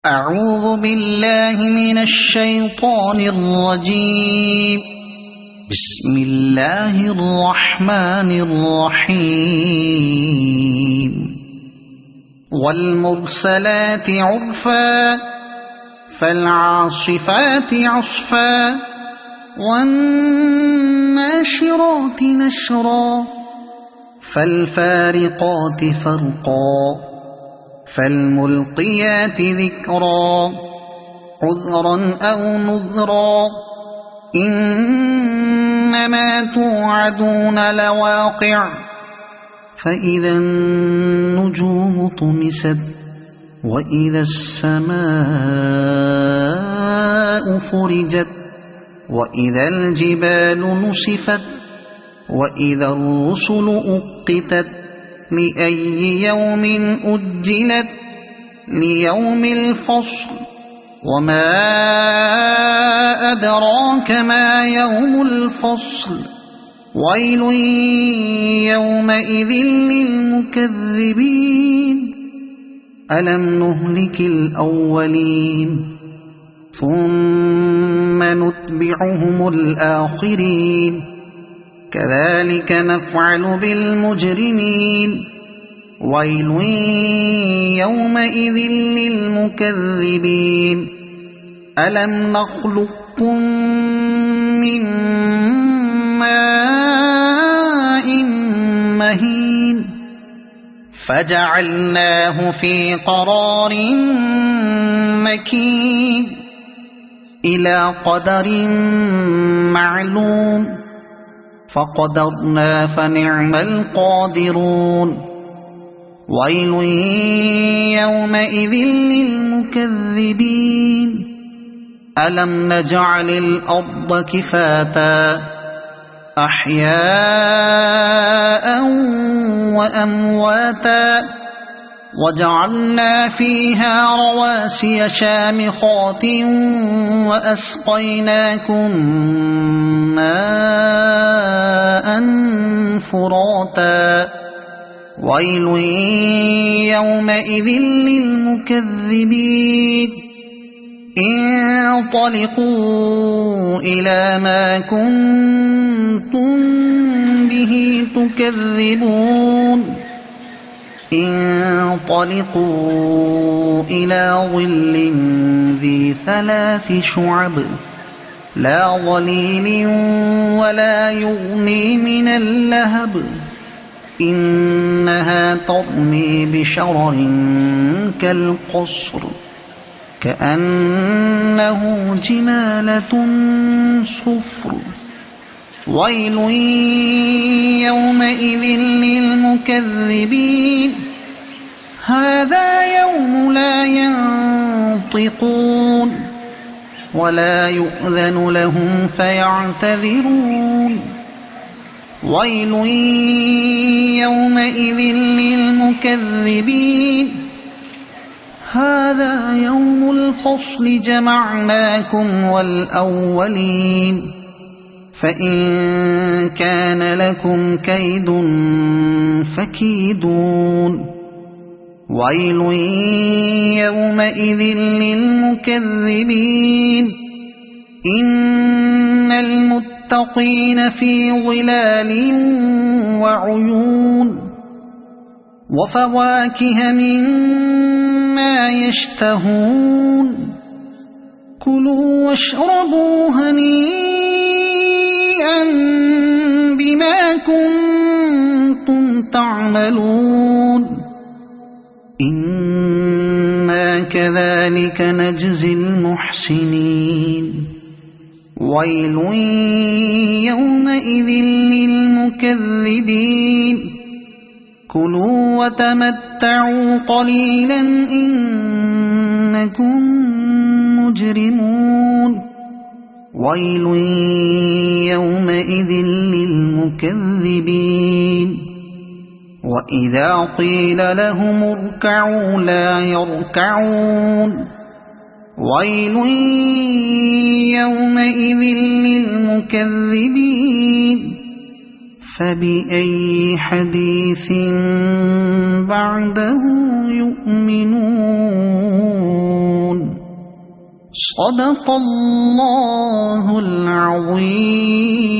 أعوذ بالله من الشيطان الرجيم. بسم الله الرحمن الرحيم. والمرسلات عرفا فالعاصفات عصفا والناشرات نشرا فالفارقات فرقا فالملقيات ذكرا عذرا أو نذرا إنما توعدون لواقع فإذا النجوم طمست وإذا السماء فرجت وإذا الجبال نسفت وإذا الرسل أقتت لأي يوم أجلت ليوم الفصل وما أدراك ما يوم الفصل ويل يومئذ للمكذبين ألم نهلك الأولين ثم نتبعهم الآخرين كذلك نفعل بالمجرمين ويل يومئذ للمكذبين ألم نخلقكم من ماء مهين فجعلناه في قرار مكين إلى قدر معلوم فقدرنا فنعم القادرون ويل يومئذ للمكذبين ألم نجعل الأرض كفاتا أحياء وأمواتا وجعلنا فيها رواسي شامخات وأسقيناكم ماء فراتا ويل يومئذ للمكذبين انطلقوا إلى ما كنتم به تكذبون انطلقوا إلى ظل ذي 3 شعب لا ظليل ولا يغني من اللهب إنها ترمي بشرر كالقصر كأنه جمالة صفر ويل يومئذ للمكذبين هذا يوم لا ينطقون ولا يؤذن لهم فيعتذرون ويل يومئذ للمكذبين هذا يوم الفصل جمعناكم والأولين فإن كان لكم كيد فكيدون ويل يومئذ للمكذبين إن المتقين في ظلال وعيون وفواكه مما يشتهون كلوا واشربوا هنيئا بما كنتم تعملون إنا كذلك نجزي المحسنين ويل يومئذ للمكذبين كلوا وتمتعوا قليلا إنكم مجرمون ويل يومئذ للمكذبين وإذا قيل لهم اركعوا لا يركعون ويل يومئذ للمكذبين فبأي حديث بعده يؤمنون صدق الله العظيم.